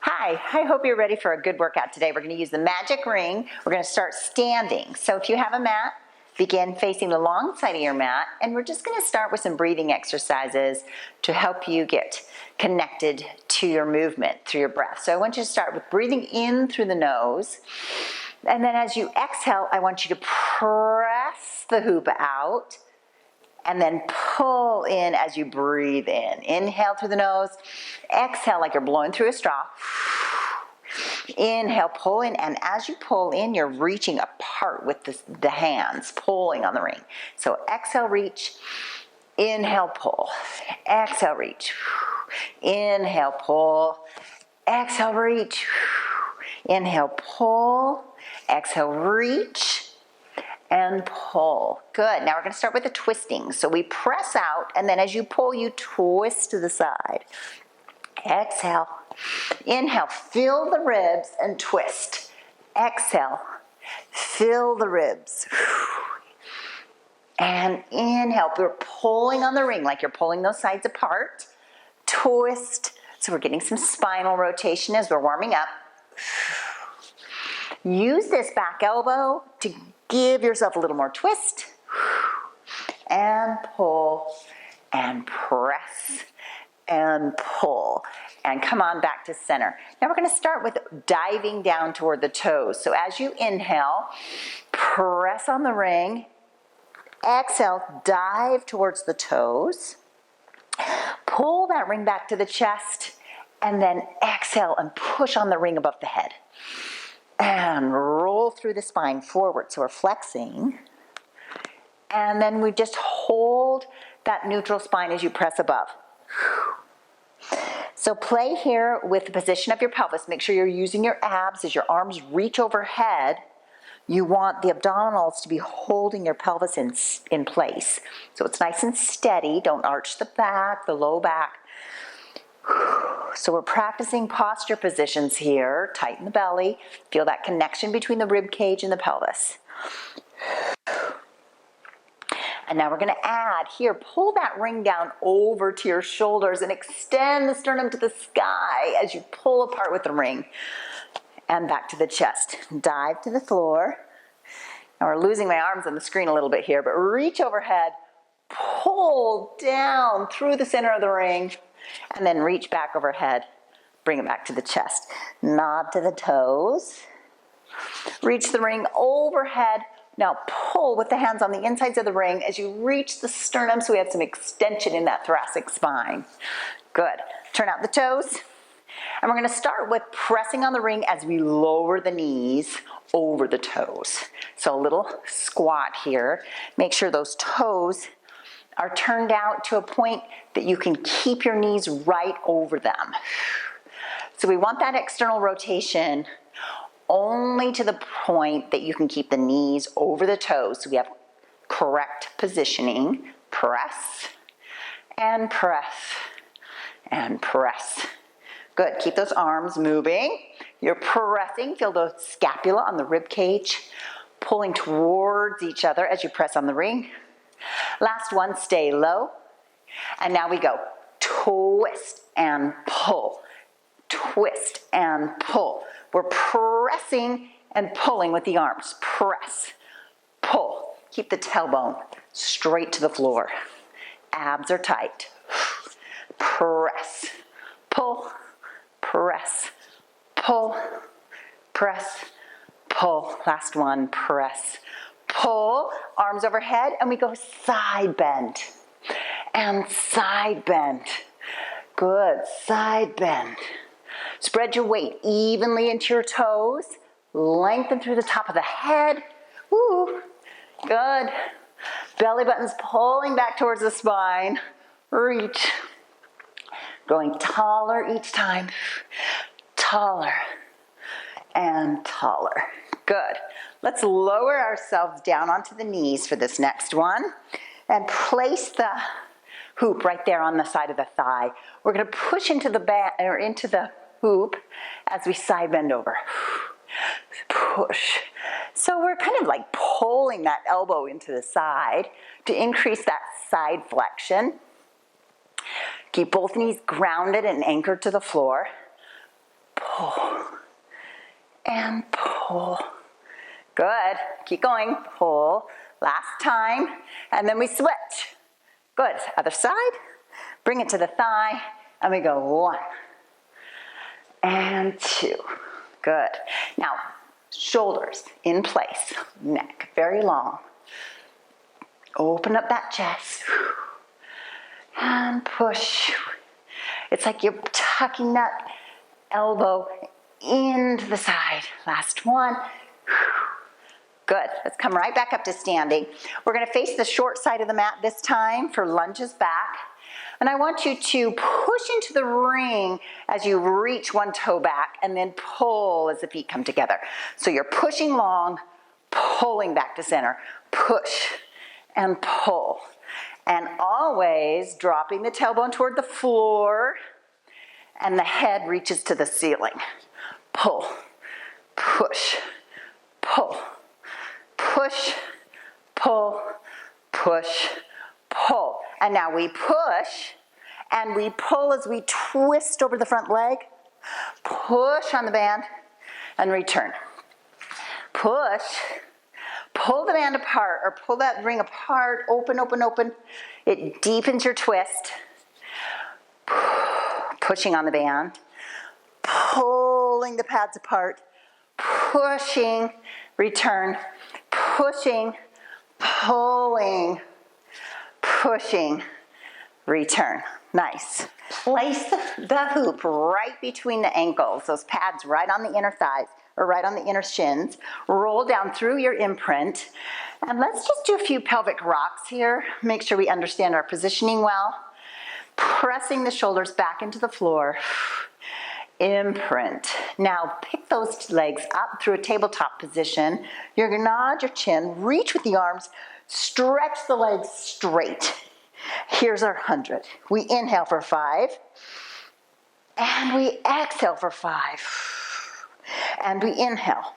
Hi, I hope you're ready for a good workout today. We're going to use the magic ring. We're going to start standing. So if you have a mat, begin facing the long side of your mat, and we're just going to start with some breathing exercises to help you get connected to your movement through your breath. So I want you to start with breathing in through the nose, and then as you exhale, I want you to press the hoop out, and then pull in as you breathe in. Inhale through the nose, exhale like you're blowing through a straw. Inhale, pull in, and as you pull in, you're reaching apart with the hands, pulling on the ring. So exhale, reach, inhale, pull, exhale, reach, inhale, pull, exhale, reach, inhale, pull, exhale, reach, and pull. Good. Now we're going to start with the twisting. So we press out, and then as you pull, you twist to the side. Exhale. Inhale, fill the ribs and twist. Exhale, fill the ribs. And inhale, we're pulling on the ring like you're pulling those sides apart. Twist. So we're getting some spinal rotation as we're warming up. Use this back elbow to give yourself a little more twist. And pull and press and pull. And come on back to center. Now we're going to start with diving down toward the toes. So as you inhale, press on the ring. Exhale, dive towards the toes. Pull that ring back to the chest. And then exhale and push on the ring above the head. And roll through the spine forward. So we're flexing. And then we just hold that neutral spine as you press above. So play here with the position of your pelvis. Make sure you're using your abs as your arms reach overhead. You want the abdominals to be holding your pelvis in place. So it's nice and steady. Don't arch the back, the low back. So we're practicing posture positions here. Tighten the belly. Feel that connection between the rib cage and the pelvis. And now we're going to add here, pull that ring down over to your shoulders and extend the sternum to the sky as you pull apart with the ring. And back to the chest. Dive to the floor. Now we're losing my arms on the screen a little bit here, but reach overhead, pull down through the center of the ring, and then reach back overhead. Bring it back to the chest. Nod to the toes. Reach the ring overhead. Now pull with the hands on the insides of the ring as you reach the sternum so we have some extension in that thoracic spine. Good. Turn out the toes. And we're going to start with pressing on the ring as we lower the knees over the toes. So a little squat here. Make sure those toes are turned out to a point that you can keep your knees right over them. So we want that external rotation only to the point that you can keep the knees over the toes. So we have correct positioning. Press and press and press. Good. Keep those arms moving. You're pressing. Feel the scapula on the rib cage pulling towards each other as you press on the ring. Last one, stay low. And now we go twist and pull. Twist and pull. We're pressing and pulling with the arms. Press, pull. Keep the tailbone straight to the floor. Abs are tight. Press, pull, press, pull, press, pull. Last one, press, pull. Arms overhead, and we go side bend. And side bend. Good, side bend. Spread your weight evenly into your toes. Lengthen through the top of the head. Woo, good. Belly button's pulling back towards the spine. Reach. Growing taller each time. Taller and taller. Good. Let's lower ourselves down onto the knees for this next one. And place the hoop right there on the side of the thigh. We're going to push into the hoop as we side bend over. Push. So we're kind of like pulling that elbow into the side to increase that side flexion. Keep both knees grounded and anchored to the floor. pull, and pull. Good, keep going, pull, last time, and then we switch. Good, other side, bring it to the thigh, and we go 1 and 2. Good. Now, shoulders in place, neck very long. Open up that chest, and push. It's like you're tucking that elbow into the side. Last one. Good. Let's come right back up to standing. We're going to face the short side of the mat this time for lunges back. And I want you to push into the ring as you reach one toe back and then pull as the feet come together. So you're pushing long, pulling back to center. Push and pull. And always dropping the tailbone toward the floor and the head reaches to the ceiling. Pull, push, pull, push, pull, push, pull. And now we push and we pull as we twist over the front leg. Push on the band and return. Push, pull the band apart or pull that ring apart, open, open, open. It deepens your twist. Pushing on the band, pulling the pads apart, pushing, return, pushing, pulling, pushing, return. Nice. Place the hoop right between the ankles, those pads right on the inner thighs or right on the inner shins. Roll down through your imprint. And let's just do a few pelvic rocks here. Make sure we understand our positioning well. Pressing the shoulders back into the floor. Imprint. Now pick those legs up through a tabletop position. You're gonna nod your chin, reach with the arms, stretch the legs straight. Here's our 100. We inhale for 5, and we exhale for 5. And we inhale,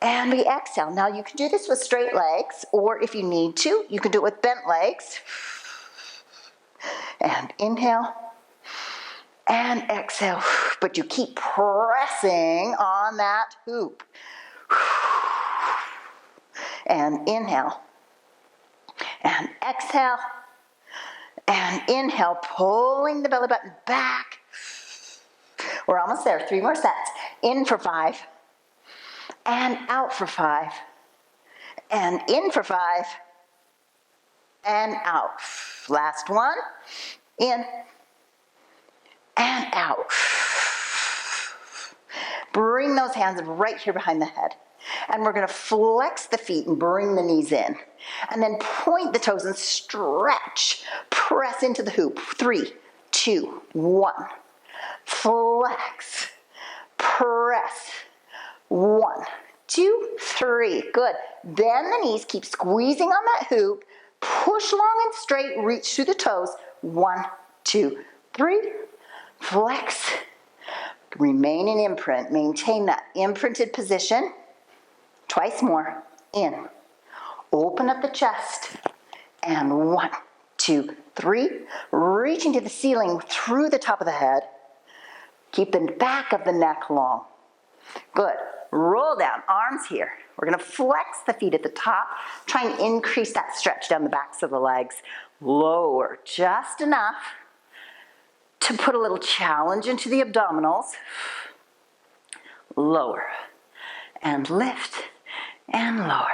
and we exhale. Now you can do this with straight legs, or if you need to, you can do it with bent legs. And inhale, and exhale, but you keep pressing on that hoop. And inhale, and exhale, and inhale, pulling the belly button back. We're almost there, 3 more sets. In for 5, and out for 5, and in for 5, and out. Last one, in, and out. Bring those hands right here behind the head. And we're gonna flex the feet and bring the knees in. And then point the toes and stretch. Press into the hoop. 3, 2, 1. Flex. Press. 1, 2, 3. Good. Bend the knees. Keep squeezing on that hoop. Push long and straight. Reach through the toes. 1, 2, 3. Flex. Remain in imprint. Maintain that imprinted position. Twice more. In. Open up the chest. And 1, 2, 3. Reaching to the ceiling through the top of the head. Keep the back of the neck long. Good. Roll down. Arms here. We're going to flex the feet at the top. Try and increase that stretch down the backs of the legs. Lower just enough to put a little challenge into the abdominals. Lower. And lift. And lower.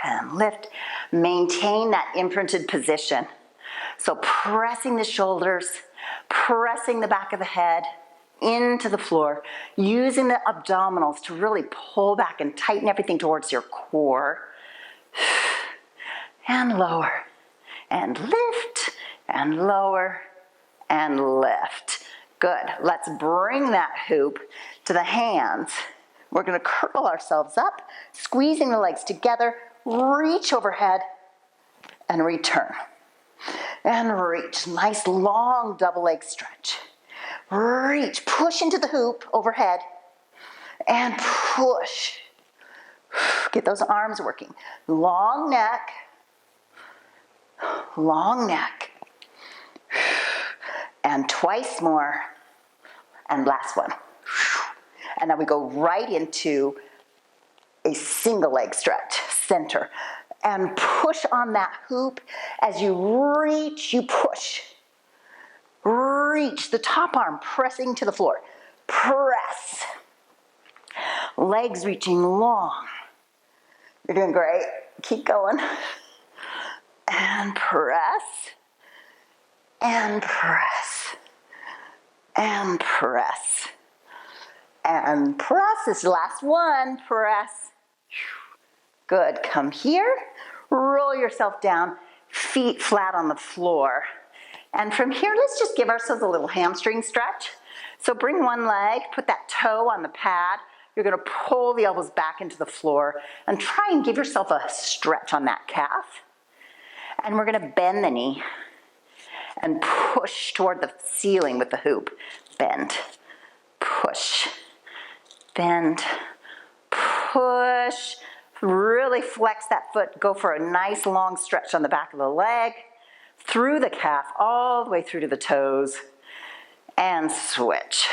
And lift. Maintain that imprinted position. So pressing the shoulders, pressing the back of the head into the floor, using the abdominals to really pull back and tighten everything towards your core. And lower. And lift. And lower. And lift. Good. Let's bring that hoop to the hands. We're going to curl ourselves up, squeezing the legs together, reach overhead, and return. And reach. Nice long double leg stretch. Reach. Push into the hoop overhead, and push. Get those arms working. Long neck. Long neck. And twice more. And last one. And now we go right into a single leg stretch, center. And push on that hoop. As you reach, you push. Reach the top arm, pressing to the floor. Press. Legs reaching long. You're doing great. Keep going. And press. And press. And press. And press. This is the last one. Press. Good. Come here. Roll yourself down. Feet flat on the floor. And from here, let's just give ourselves a little hamstring stretch. So bring one leg, put that toe on the pad. You're gonna pull the elbows back into the floor and try and give yourself a stretch on that calf. And we're gonna bend the knee and push toward the ceiling with the hoop. Bend, push, bend, push. Really flex that foot. Go for a nice long stretch on the back of the leg, through the calf, all the way through to the toes, and switch.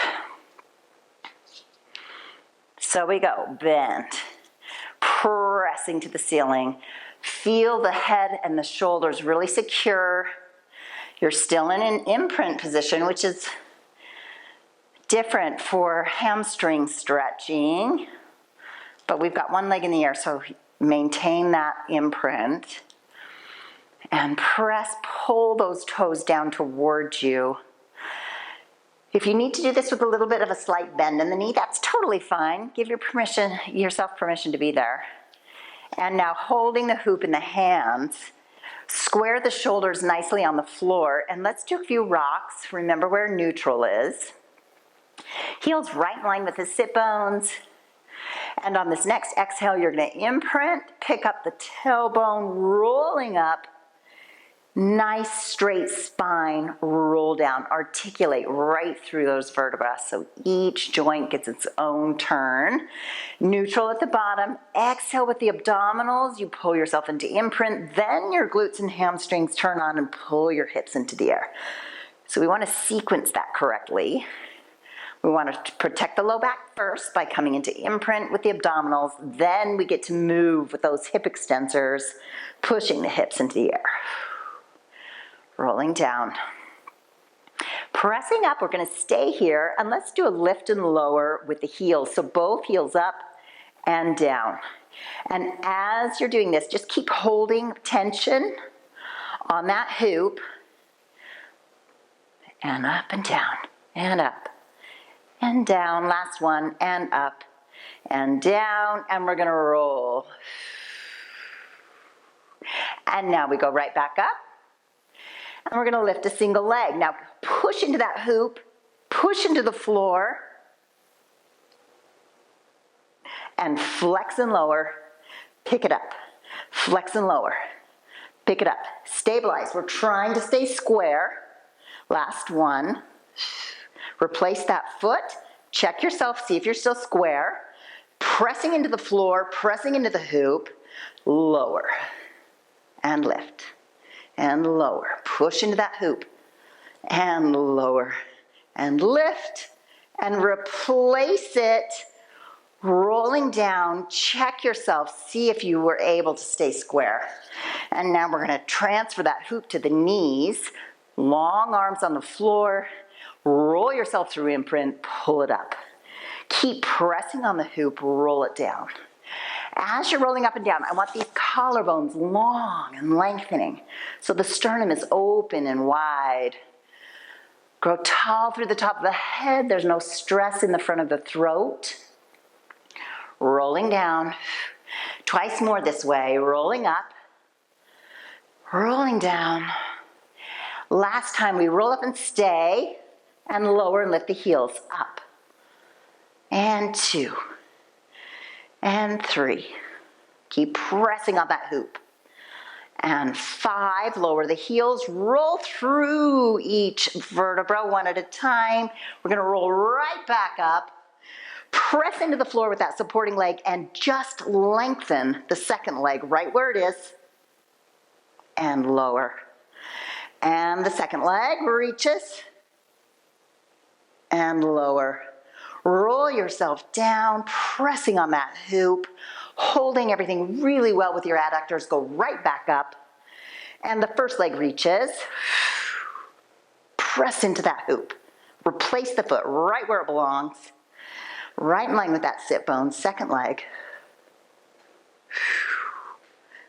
So we go, bend, pressing to the ceiling. Feel the head and the shoulders really secure. You're still in an imprint position, which is different for hamstring stretching, but we've got one leg in the air, so maintain that imprint. And press, pull those toes down towards you. If you need to do this with a little bit of a slight bend in the knee, that's totally fine. Give yourself permission to be there. And now holding the hoop in the hands, square the shoulders nicely on the floor, and let's do a few rocks. Remember where neutral is. Heels right in line with the sit bones. And on this next exhale, you're gonna imprint, pick up the tailbone, rolling up. Nice straight spine, roll down, articulate right through those vertebrae so each joint gets its own turn. Neutral at the bottom, exhale with the abdominals, you pull yourself into imprint, then your glutes and hamstrings turn on and pull your hips into the air. So we want to sequence that correctly. We want to protect the low back first by coming into imprint with the abdominals, then we get to move with those hip extensors, pushing the hips into the air. Rolling down. Pressing up, we're gonna stay here, and let's do a lift and lower with the heels. So both heels up and down. And as you're doing this, just keep holding tension on that hoop. And up and down, and up, and down. Last one, and up, and down, and we're gonna roll. And now we go right back up. And we're gonna lift a single leg. Now push into that hoop, push into the floor, and flex and lower, pick it up. Flex and lower, pick it up. Stabilize, we're trying to stay square. Last one. Replace that foot, check yourself, see if you're still square. Pressing into the floor, pressing into the hoop, lower, and lift. And lower, push into that hoop, and lower, and lift, and replace it, rolling down, check yourself, see if you were able to stay square. And now we're gonna transfer that hoop to the knees, long arms on the floor, roll yourself through imprint, pull it up. Keep pressing on the hoop, roll it down. As you're rolling up and down, I want these collarbones long and lengthening so the sternum is open and wide. Grow tall through the top of the head. There's no stress in the front of the throat. Rolling down. Twice more this way. Rolling up. Rolling down. Last time we roll up and stay and lower and lift the heels up. And 2. And 3, keep pressing on that hoop. And 5, lower the heels, roll through each vertebra one at a time. We're gonna roll right back up, press into the floor with that supporting leg, and just lengthen the second leg right where it is, and lower. And the second leg reaches, and lower. Roll yourself down, pressing on that hoop, holding everything really well with your adductors. Go right back up. And the first leg reaches. Press into that hoop. Replace the foot right where it belongs. Right in line with that sit bone. Second leg.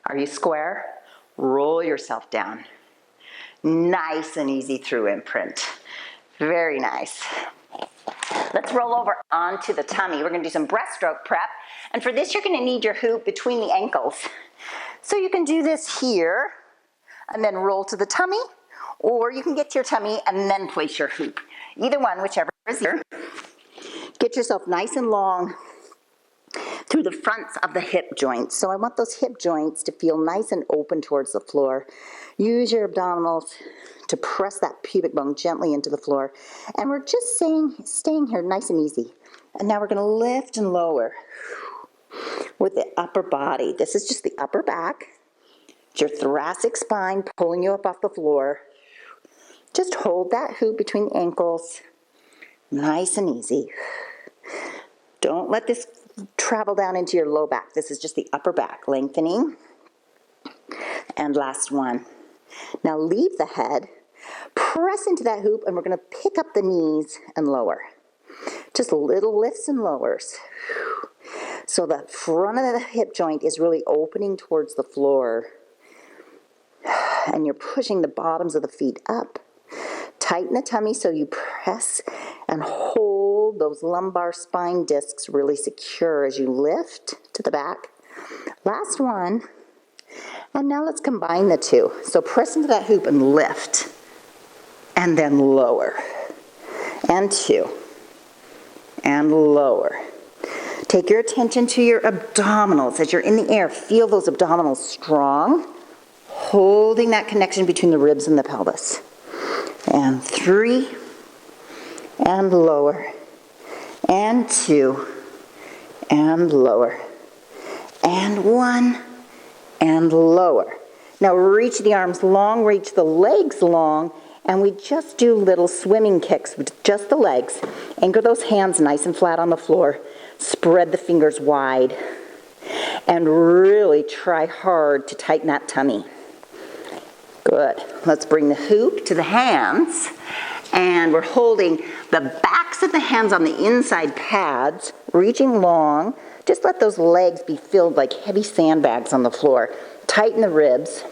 Are you square? Roll yourself down. Nice and easy through imprint. Very nice. Let's roll over onto the tummy. We're gonna do some breaststroke prep. And for this, you're gonna need your hoop between the ankles. So you can do this here and then roll to the tummy, or you can get to your tummy and then place your hoop. Either one, whichever is easier. Get yourself nice and long through the fronts of the hip joints. So I want those hip joints to feel nice and open towards the floor. Use your abdominals to press that pubic bone gently into the floor. And we're just staying here nice and easy. And now we're gonna lift and lower with the upper body. This is just the upper back. It's your thoracic spine pulling you up off the floor. Just hold that hoop between the ankles. Nice and easy. Don't let this travel down into your low back. This is just the upper back, lengthening. And last one. Now leave the head, press into that hoop, and we're gonna pick up the knees and lower. Just little lifts and lowers. So the front of the hip joint is really opening towards the floor. And you're pushing the bottoms of the feet up. Tighten the tummy so you press and hold those lumbar spine discs really secure as you lift to the back. Last one. And now let's combine the two. So press into that hoop and lift. And then lower. And two. And lower. Take your attention to your abdominals. As you're in the air, feel those abdominals strong. Holding that connection between the ribs and the pelvis. And three. And lower. And two. And lower. And one. And lower. Now reach the arms long, reach the legs long, and we just do little swimming kicks with just the legs. Anchor those hands nice and flat on the floor. Spread the fingers wide. And really try hard to tighten that tummy. Good. Let's bring the hoop to the hands. And we're holding the backs of the hands on the inside pads, reaching long. Just let those legs be filled like heavy sandbags on the floor. Tighten the ribs.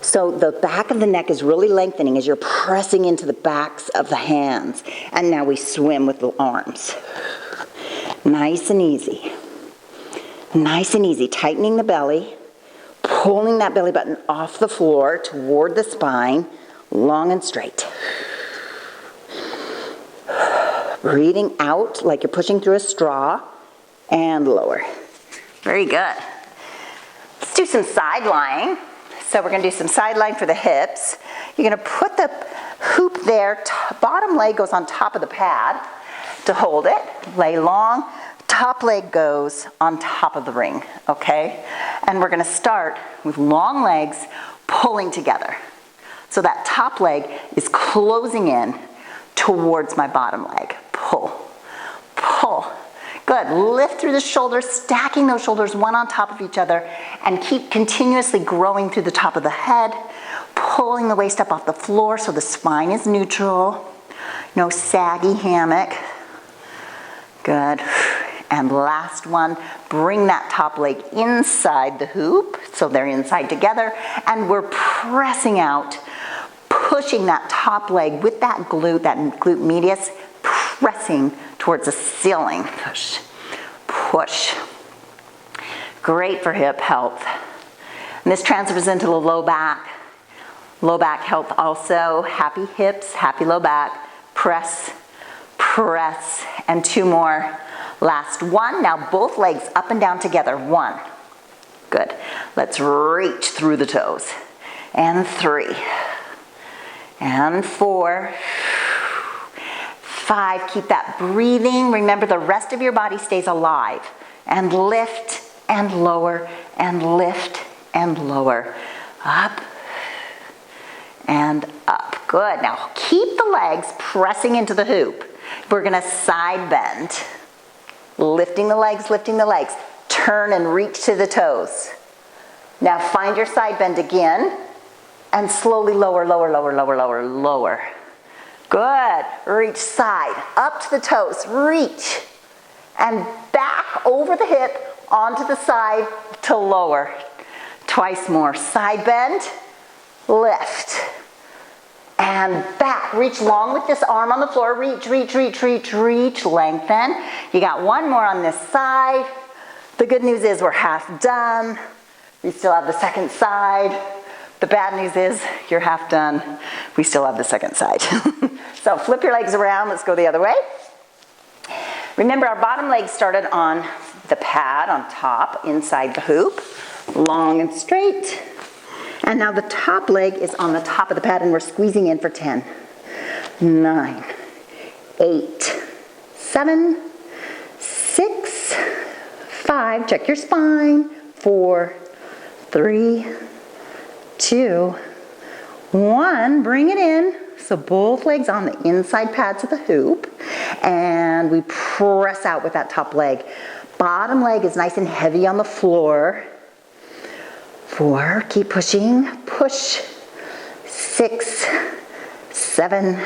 So the back of the neck is really lengthening as you're pressing into the backs of the hands. And now we swim with the arms. Nice and easy. Nice and easy. Tightening the belly. Pulling that belly button off the floor toward the spine. Long and straight. Breathing out like you're pushing through a straw. And lower. Very good. Let's do some side lying. So we're going to do some side lying for the hips. You're going to put the hoop there. Bottom leg goes on top of the pad to hold it. Lay long. Top leg goes on top of the ring. Okay? And we're going to start with long legs pulling together. So that top leg is closing in towards my bottom leg. Pull. Pull. Good. Lift through the shoulders, stacking those shoulders one on top of each other, and keep continuously growing through the top of the head, pulling the waist up off the floor so the spine is neutral. No saggy hammock. Good. And last one, bring that top leg inside the hoop, so they're inside together, and we're pressing out, pushing that top leg with that glute medius, pressing towards the ceiling. Push, push. Great for hip health. And this transfers into the low back. Low back health also. Happy hips, happy low back. Press, press, and two more. Last one. Now both legs up and down together. One. Good. Let's reach through the toes. And three. And four. 5, keep that breathing. Remember the rest of your body stays alive. And lift and lower and lift and lower. Up and up. Good, now keep the legs pressing into the hoop. We're gonna side bend. Lifting the legs, turn and reach to the toes. Now find your side bend again and slowly lower, lower, lower, lower, lower, lower. Good, reach side, up to the toes, reach. And back over the hip, onto the side to lower. Twice more, side bend, lift. And back, reach long with this arm on the floor, reach, reach, reach, reach, reach, lengthen. You got one more on this side. The good news is we're half done. We still have the second side. The bad news is you're half done. We still have the second side. So flip your legs around, let's go the other way. Remember our bottom leg started on the pad on top, inside the hoop, long and straight. And now the top leg is on the top of the pad and we're squeezing in for 10, 9, 8, 7, 6, 5, check your spine, 4, 3, 2, 1, bring it in. So both legs on the inside pads of the hoop and we press out with that top leg. Bottom leg is nice and heavy on the floor. 4, keep pushing, push. 6, 7,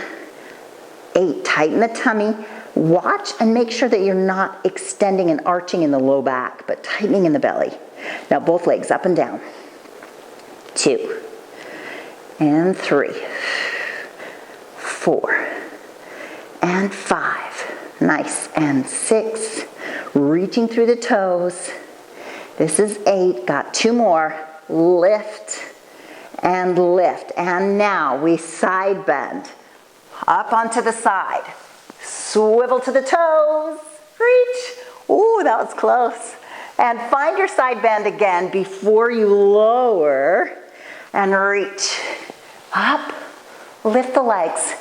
8, tighten the tummy. Watch and make sure that you're not extending and arching in the low back, but tightening in the belly. Now both legs up and down. 2, and 3, 4, and 5. Nice, and 6, reaching through the toes. This is 8, got 2 more. Lift, and now we side bend. Up onto the side. Swivel to the toes, reach. Ooh, that was close. And find your side bend again before you lower and reach. Up, lift the legs,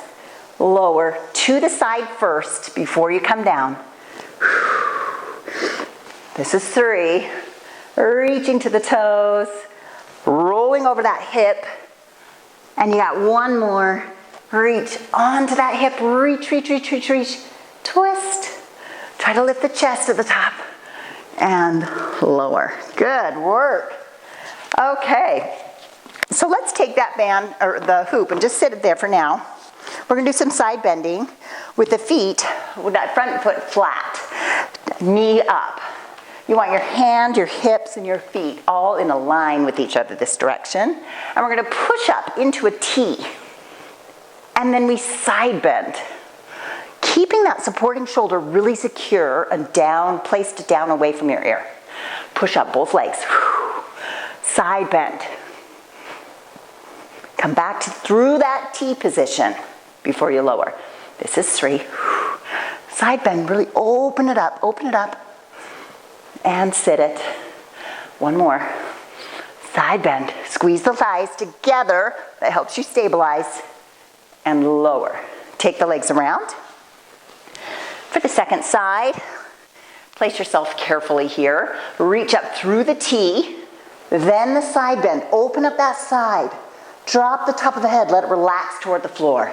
lower to the side first before you come down. This is 3, reaching to the toes, rolling over that hip, and you got 1 more. Reach onto that hip, reach, reach, reach, reach, reach, twist. Try to lift the chest at the top and lower. Good work. Okay, so let's take that band, or the hoop, and just sit it there for now. We're gonna do some side bending with the feet, with that front foot flat, knee up. You want your hand, your hips, and your feet all in a line with each other this direction. And we're gonna push up into a T. And then we side bend. Keeping that supporting shoulder really secure and down, placed down away from your ear. Push up both legs. Side bend. Come back through that T position before you lower. This is 3. Side bend, really open it up, and sit it. 1 more. Side bend, squeeze the thighs together, that helps you stabilize, and lower. Take the legs around. For the second side, place yourself carefully here. Reach up through the T, then the side bend. Open up that side. Drop the top of the head, let it relax toward the floor.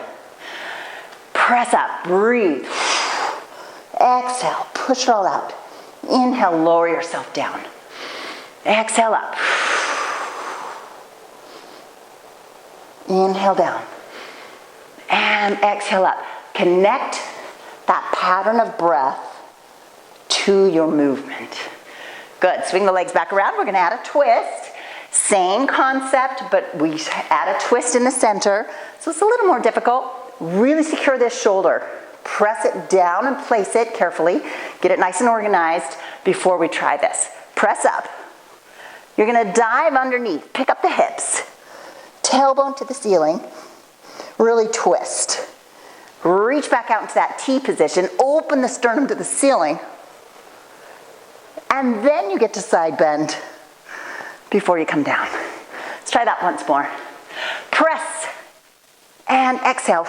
Press up, breathe. Exhale, push it all out. Inhale, lower yourself down. Exhale up. Inhale down. And exhale up. Connect that pattern of breath to your movement. Good, swing the legs back around. We're gonna add a twist. Same concept, but we add a twist in the center. So it's a little more difficult. Really secure this shoulder. Press it down and place it carefully. Get it nice and organized before we try this. Press up. You're gonna dive underneath. Pick up the hips. Tailbone to the ceiling. Really twist. Reach back out into that T position. Open the sternum to the ceiling. And then you get to side bend before you come down. Let's try that once more. Press and exhale.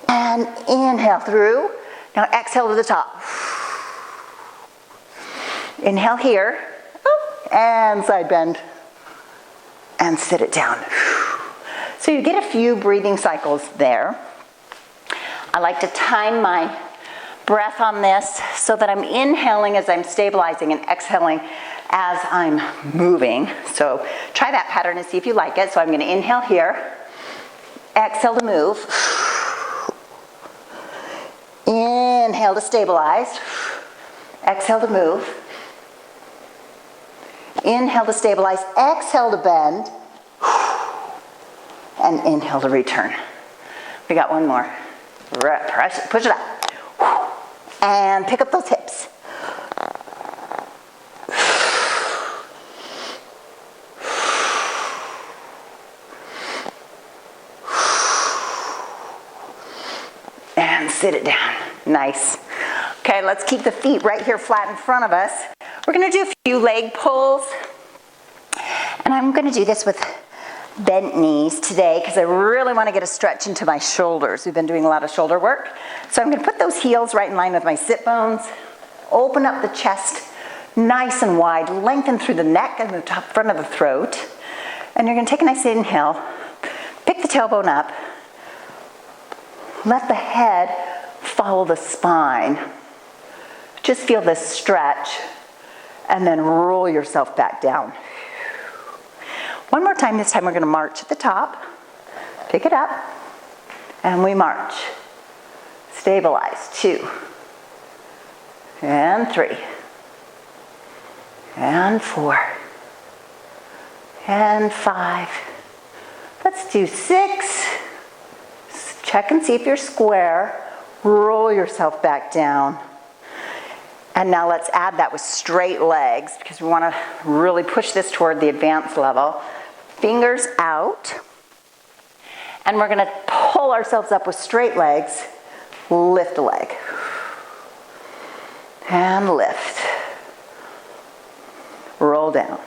And inhale through. Now exhale to the top. Inhale here. And side bend. And sit it down. So you get a few breathing cycles there. I like to time my breath on this so that I'm inhaling as I'm stabilizing and exhaling as I'm moving. So try that pattern and see if you like it. So I'm going to inhale here, exhale to move, inhale to stabilize, exhale to move, inhale to stabilize, exhale to bend, and inhale to return. We got one more. Press it, push it up. And pick up those hips. And sit it down. Nice. Okay, let's keep the feet right here flat in front of us. We're going to do a few leg pulls. And I'm going to do this with bent knees today because I really want to get a stretch into my shoulders. We've been doing a lot of shoulder work. So I'm going to put those heels right in line with my sit bones. Open up the chest nice and wide. Lengthen through the neck and the top front of the throat. And you're going to take a nice inhale. Pick the tailbone up. Let the head follow the spine. Just feel this stretch. And then roll yourself back down. One more time. This time we're going to march at the top. Pick it up. And we march. Stabilize. 2. And 3. And 4. And 5. Let's do 6. Check and see if you're square. Roll yourself back down. And now let's add that with straight legs because we want to really push this toward the advanced level. Fingers out. And we're going to pull ourselves up with straight legs. Lift a leg. And lift. Roll down.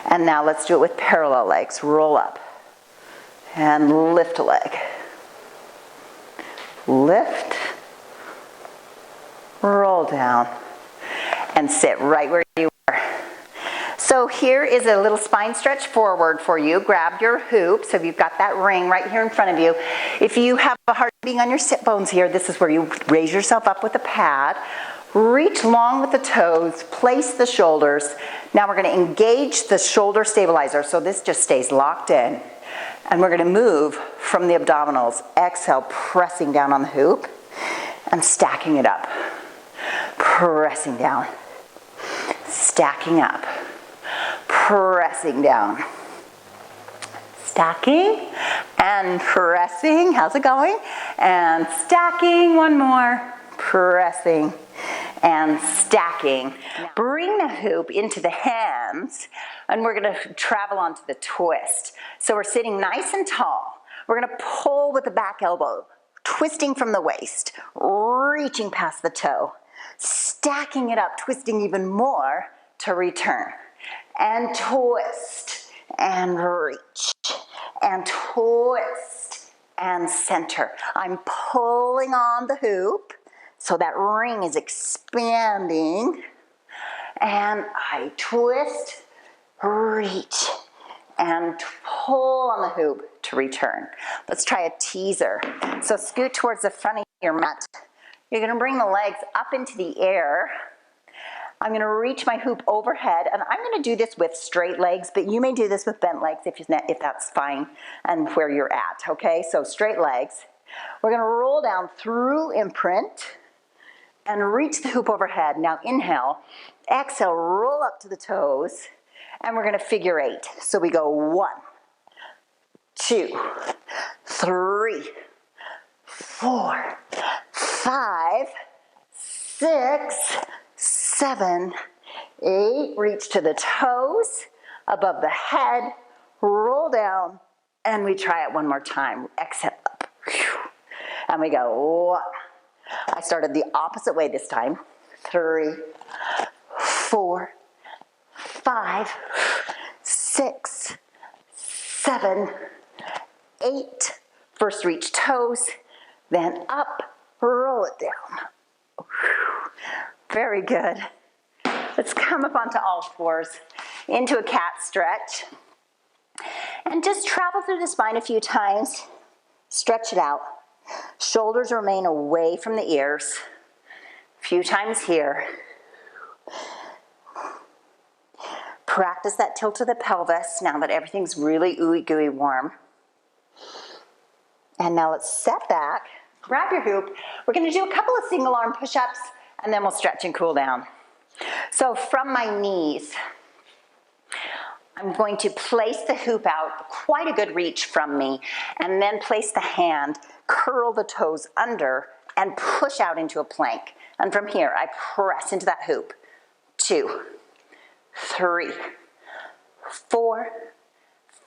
And now let's do it with parallel legs. Roll up. And lift a leg. Lift. Roll down. And sit right where you are. So here is a little spine stretch forward for you. Grab your hoop. So you've got that ring right here in front of you. If you have a hard time being on your sit bones here, this is where you raise yourself up with a pad. Reach long with the toes. Place the shoulders. Now we're going to engage the shoulder stabilizer. So this just stays locked in. And we're going to move from the abdominals. Exhale, pressing down on the hoop. And stacking it up. Pressing down. Stacking up. Pressing down. Stacking and pressing. How's it going? And stacking. One more. Pressing and stacking. Bring the hoop into the hands and we're going to travel onto the twist. So we're sitting nice and tall. We're going to pull with the back elbow, twisting from the waist, reaching past the toe, stacking it up, twisting even more to return. And twist and reach and twist and center. I'm pulling on the hoop so that ring is expanding and I twist, reach and pull on the hoop to return. Let's try a teaser. So scoot towards the front of your mat. You're going to bring the legs up into the air. I'm going to reach my hoop overhead, and I'm going to do this with straight legs, but you may do this with bent legs if that's fine and where you're at, okay? So straight legs. We're going to roll down through imprint and reach the hoop overhead. Now inhale, exhale, roll up to the toes, and we're going to figure 8. So we go 1, 2, 3, 4, 5, 6, 7, 8, reach to the toes, above the head, roll down, and we try it one more time. Exhale up. And we go 1. I started the opposite way this time. 3, 4, 5, 6, 7, 8. First reach toes, then up, roll it down. Very good. Let's come up onto all fours into a cat stretch. And just travel through the spine a few times. Stretch it out. Shoulders remain away from the ears. A few times here. Practice that tilt of the pelvis now that everything's really ooey gooey warm. And now let's set back, grab your hoop. We're gonna do a couple of single arm push-ups and then we'll stretch and cool down. So from my knees, I'm going to place the hoop out, quite a good reach from me, and then place the hand, curl the toes under, and push out into a plank. And from here, I press into that hoop. 2, 3, 4,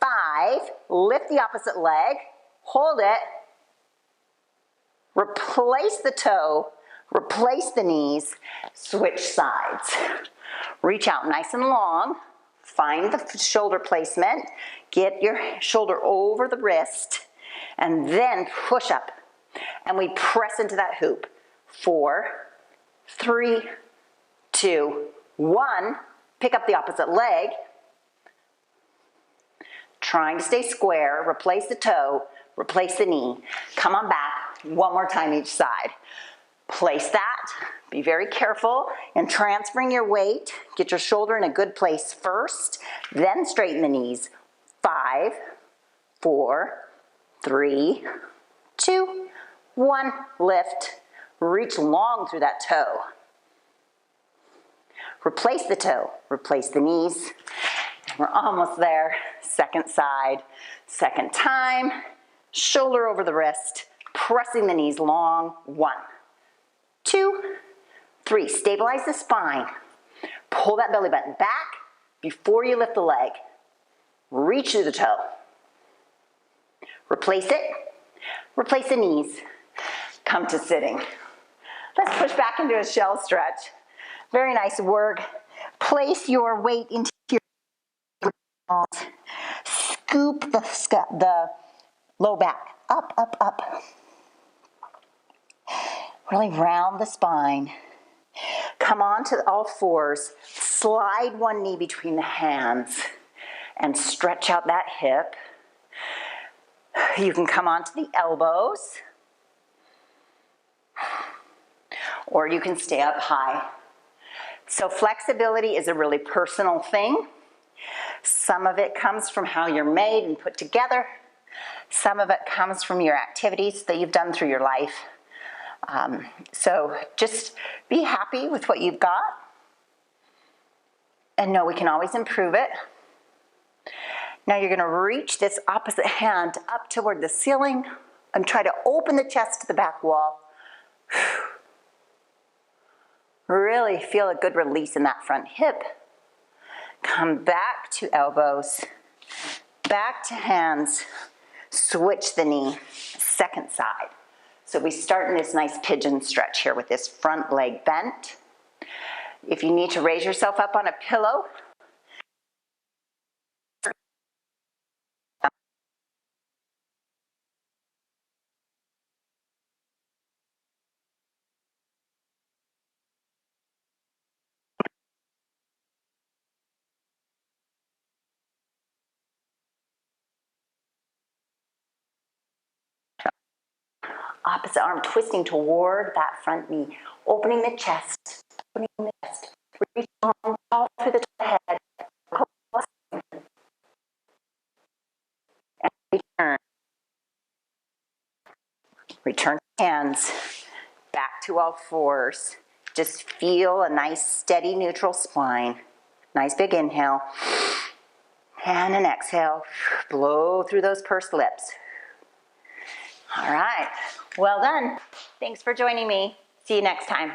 5. Lift the opposite leg, hold it, replace the toe, replace the knees, switch sides. Reach out nice and long. Find the shoulder placement, get your shoulder over the wrist, and then push up. And we press into that hoop. 4, 3, 2, 1. Pick up the opposite leg. Trying to stay square, replace the toe, replace the knee. Come on back, one more time each side. Place that, be very careful in transferring your weight. Get your shoulder in a good place first, then straighten the knees. 5, 4, 3, 2, 1. Lift, reach long through that toe. Replace the toe, replace the knees. We're almost there. Second side, second time. Shoulder over the wrist, pressing the knees long. 1, 2, 3. Stabilize the spine. Pull that belly button back before you lift the leg. Reach through the toe. Replace it. Replace the knees. Come to sitting. Let's push back into a shell stretch. Very nice work. Place your weight into your arms. Scoop the low back. Up, up, up. Really round the spine. Come on to all fours. Slide one knee between the hands and stretch out that hip. You can come onto the elbows, or you can stay up high. So flexibility is a really personal thing. Some of it comes from how you're made and put together. Some of it comes from your activities that you've done through your life. So just be happy with what you've got and know we can always improve it. Now you're going to reach this opposite hand up toward the ceiling and try to open the chest to the back wall. Really feel a good release in that front hip. Come back to elbows, back to hands, switch the knee, second side. So we start in this nice pigeon stretch here with this front leg bent. If you need to raise yourself up on a pillow, opposite arm twisting toward that front knee, opening the chest, reach long, all through the top of the head, and return hands back to all fours. Just feel a nice steady neutral spine. Nice big inhale, and an exhale, blow through those pursed lips. All right, well done. Thanks for joining me. See you next time.